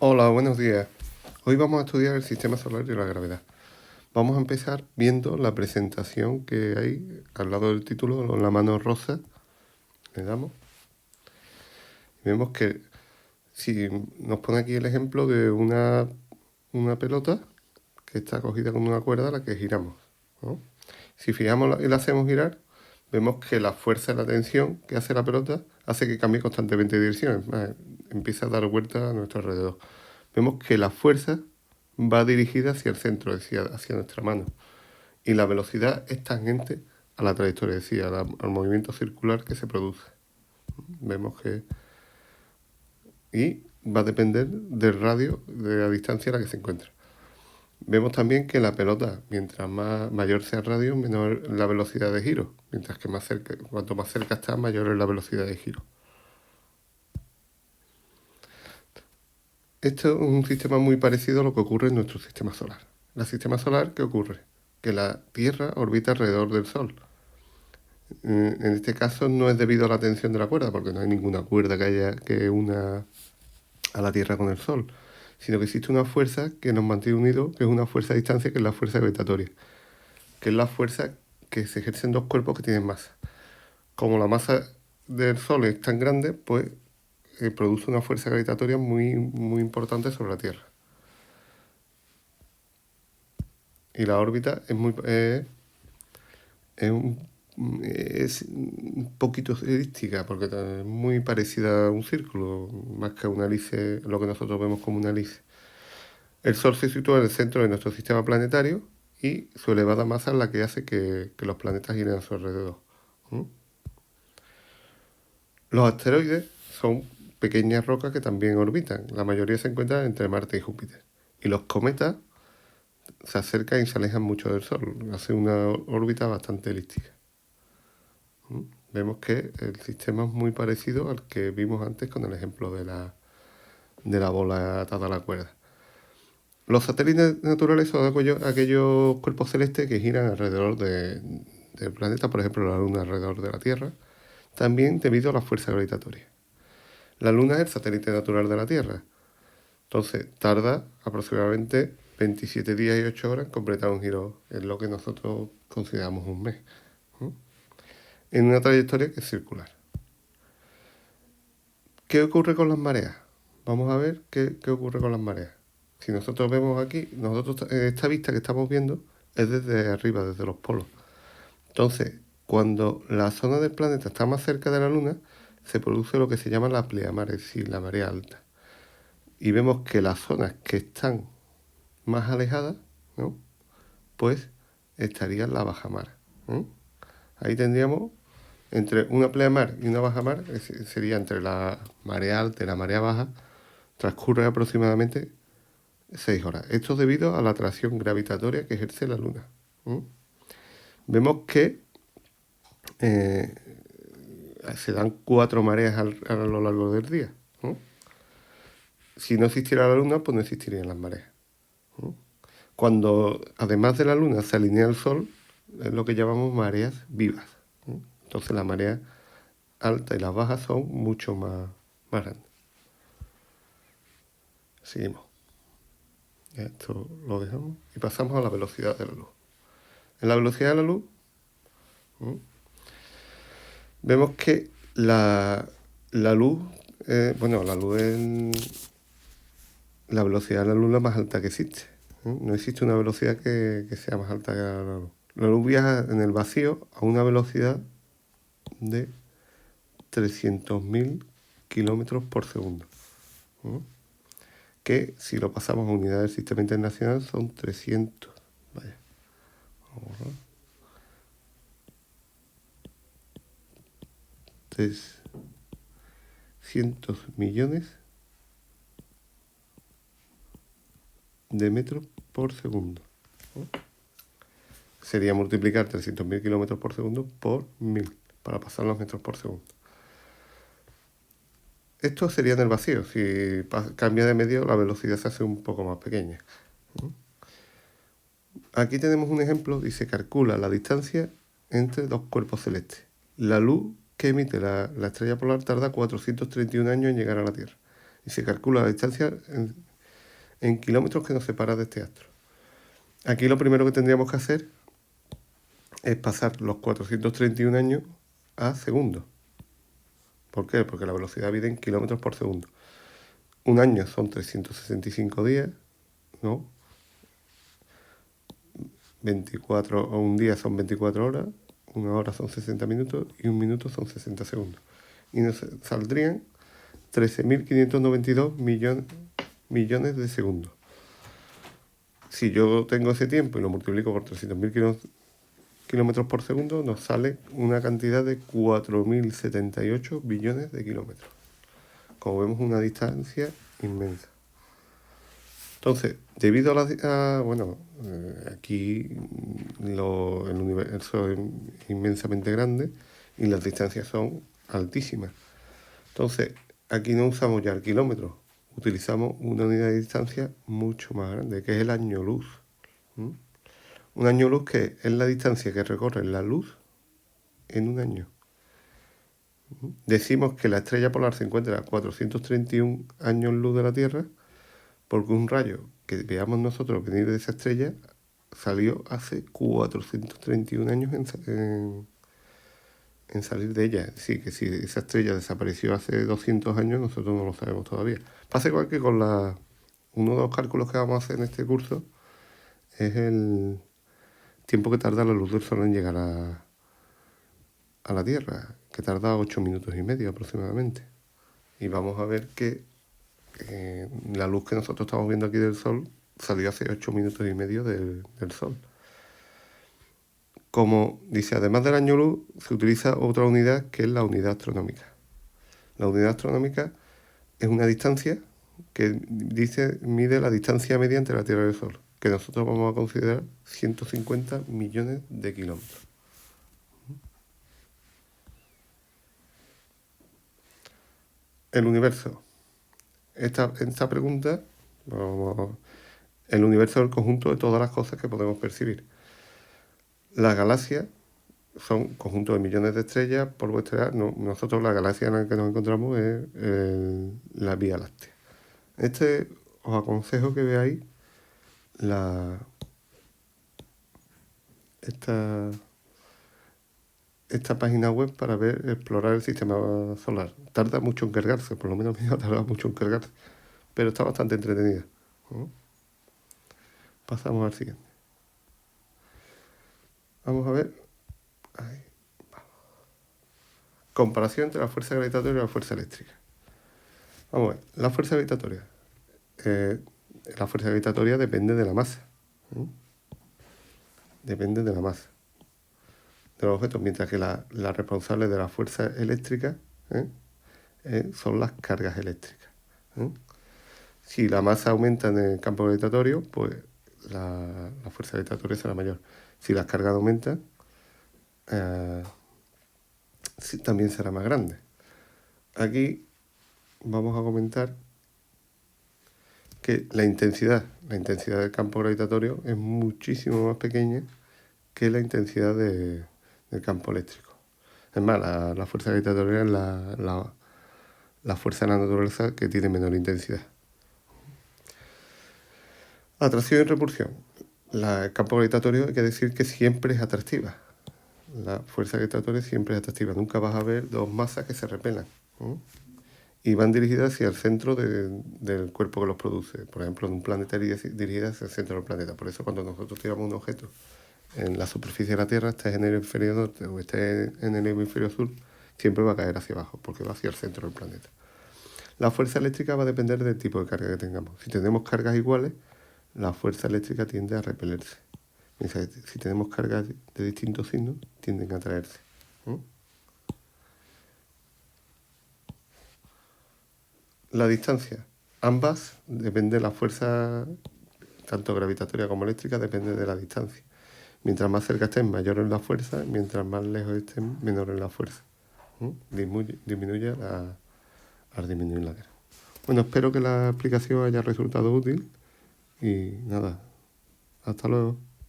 Hola, buenos días. Hoy vamos a estudiar el sistema solar y la gravedad. Vamos a empezar viendo la presentación que hay al lado del título, en la mano rosa. Le damos. Y vemos que si nos pone aquí el ejemplo de una pelota que está cogida con una cuerda a la que giramos, ¿no? Si fijamos y la hacemos girar, vemos que la fuerza de la tensión que hace la pelota hace que cambie constantemente de dirección. Empieza a dar vueltas a nuestro alrededor. Vemos que la fuerza va dirigida hacia el centro, es decir, hacia nuestra mano. Y la velocidad es tangente a la trayectoria, es decir, al movimiento circular que se produce. Vemos que... Y va a depender del radio, de la distancia a la que se encuentra. Vemos también que la pelota, mientras mayor sea el radio, menor la velocidad de giro, mientras que cuanto más cerca está, mayor es la velocidad de giro. Esto es un sistema muy parecido a lo que ocurre en nuestro sistema solar. En el sistema solar, ¿qué ocurre? Que la Tierra orbita alrededor del Sol. En este caso no es debido a la tensión de la cuerda, porque no hay ninguna cuerda que una a la Tierra con el Sol, sino que existe una fuerza que nos mantiene unidos, que es una fuerza a distancia, que es la fuerza gravitatoria, que es la fuerza que se ejerce en dos cuerpos que tienen masa. Como la masa del Sol es tan grande, pues produce una fuerza gravitatoria muy, muy importante sobre la Tierra. Y la órbita es un poquito elíptica, porque es muy parecida a un círculo, más que a una hélice, lo que nosotros vemos como una hélice. El Sol se sitúa en el centro de nuestro sistema planetario y su elevada masa es la que hace que los planetas giren a su alrededor. ¿Mm? Los asteroides son pequeñas rocas que también orbitan. La mayoría se encuentran entre Marte y Júpiter. Y los cometas se acercan y se alejan mucho del Sol. Hacen una órbita bastante elíptica. Vemos que el sistema es muy parecido al que vimos antes con el ejemplo de la bola atada a la cuerda. Los satélites naturales son aquellos cuerpos celestes que giran alrededor del planeta, por ejemplo la Luna alrededor de la Tierra, también debido a la fuerza gravitatoria. La Luna es el satélite natural de la Tierra, entonces tarda aproximadamente 27 días y 8 horas en completar un giro en lo que nosotros consideramos un mes, en una trayectoria que es circular. ¿Qué ocurre con las mareas? Vamos a ver qué ocurre con las mareas. Si nosotros vemos aquí, esta vista que estamos viendo es desde arriba, desde los polos. Entonces, cuando la zona del planeta está más cerca de la Luna, se produce lo que se llama la pleamar, es decir, la marea alta. Y vemos que las zonas que están más alejadas, ¿no?, pues estaría la bajamar, ¿no? Ahí tendríamos entre una pleamar y una bajamar, sería entre la marea alta y la marea baja, transcurre aproximadamente 6 horas. Esto es debido a la atracción gravitatoria que ejerce la Luna. Vemos que se dan 4 mareas a lo largo del día. Si no existiera la Luna, pues no existirían las mareas. Cuando, además de la Luna, se alinea el Sol, es lo que llamamos mareas vivas. Entonces las mareas altas y las bajas son mucho más grandes. Seguimos. Esto lo dejamos y pasamos a la velocidad de la luz. En la velocidad de la luz vemos que la luz, la luz es la velocidad de la luz la más alta que existe. No existe una velocidad que sea más alta que la luz. La luz viaja en el vacío a una velocidad de 300.000 kilómetros por segundo. Que si lo pasamos a unidad del sistema internacional son 300. Vaya. 300 millones de metros por segundo. Sería multiplicar 300.000 kilómetros por segundo por 1000 para pasar los metros por segundo. Esto sería en el vacío. Si cambia de medio, la velocidad se hace un poco más pequeña. Aquí tenemos un ejemplo y se calcula la distancia entre dos cuerpos celestes. La luz que emite la estrella polar tarda 431 años en llegar a la Tierra. Y se calcula la distancia en kilómetros que nos separa de este astro. Aquí lo primero que tendríamos que hacer es pasar los 431 años a segundos. ¿Por qué? Porque la velocidad mide en kilómetros por segundo. Un año son 365 días, ¿no? 24, o un día son 24 horas, una hora son 60 minutos y un minuto son 60 segundos. Y nos saldrían 13.592 millones de segundos. Si yo tengo ese tiempo y lo multiplico por 300.000 kilómetros por segundo, nos sale una cantidad de 4.078 billones de kilómetros. Como vemos, una distancia inmensa. Entonces, debido aquí el universo es inmensamente grande y las distancias son altísimas. Entonces, aquí no usamos ya el kilómetro, utilizamos una unidad de distancia mucho más grande, que es el año luz. Un año luz que es la distancia que recorre la luz en un año. Decimos que la estrella polar se encuentra a 431 años luz de la Tierra, porque un rayo que veamos nosotros venir de esa estrella salió hace 431 años en salir de ella. Sí, que si esa estrella desapareció hace 200 años, nosotros no lo sabemos todavía. Pasa igual que con uno de los cálculos que vamos a hacer en este curso es el tiempo que tarda la luz del Sol en llegar a la Tierra, que tarda 8 minutos y medio aproximadamente. Y vamos a ver que la luz que nosotros estamos viendo aquí del Sol salió hace 8 minutos y medio del Sol. Como dice, además del año luz, se utiliza otra unidad que es la unidad astronómica. La unidad astronómica es una distancia que mide la distancia media entre la Tierra y el Sol, que nosotros vamos a considerar 150 millones de kilómetros. El universo. Esta pregunta, el universo es el conjunto de todas las cosas que podemos percibir. Las galaxias son conjuntos de millones de estrellas, polvo estelar. Nosotros la galaxia en la que nos encontramos es la Vía Láctea. Os aconsejo que veáis esta página web para explorar el sistema solar. Tarda mucho en cargarse, por lo menos a mí me ha tardado mucho en cargarse, pero está bastante entretenida. Pasamos al siguiente. Vamos a ver. Ahí, vamos. Comparación entre la fuerza gravitatoria y la fuerza eléctrica. Vamos a ver. La fuerza gravitatoria. La fuerza gravitatoria depende de la masa. Depende de la masa de los objetos, mientras que la responsable de la fuerza eléctrica son las cargas eléctricas. Si la masa aumenta en el campo gravitatorio, pues la fuerza gravitatoria será mayor. Si las cargas aumentan, también será más grande. Aquí vamos a comentar que la intensidad del campo gravitatorio es muchísimo más pequeña que la intensidad del campo eléctrico. Es más, la fuerza gravitatoria es la fuerza de la naturaleza que tiene menor intensidad. Atracción y repulsión. El campo gravitatorio hay que decir que siempre es atractiva. La fuerza gravitatoria siempre es atractiva. Nunca vas a ver dos masas que se repelan. Y van dirigidas hacia el centro del cuerpo que los produce. Por ejemplo, en un planeta dirigidas hacia el centro del planeta. Por eso cuando nosotros tiramos un objeto en la superficie de la Tierra, esté en el hemisferio norte o esté en el hemisferio sur, siempre va a caer hacia abajo, porque va hacia el centro del planeta. La fuerza eléctrica va a depender del tipo de carga que tengamos. Si tenemos cargas iguales, la fuerza eléctrica tiende a repelerse. Mientras si tenemos cargas de distintos signos, tienden a atraerse. La distancia. Ambas depende de la fuerza, tanto gravitatoria como eléctrica, depende de la distancia. Mientras más cerca estén, mayor es la fuerza, mientras más lejos estén, menor es la fuerza. Disminuye al disminuir la guerra. Bueno, espero que la explicación haya resultado útil y nada, hasta luego.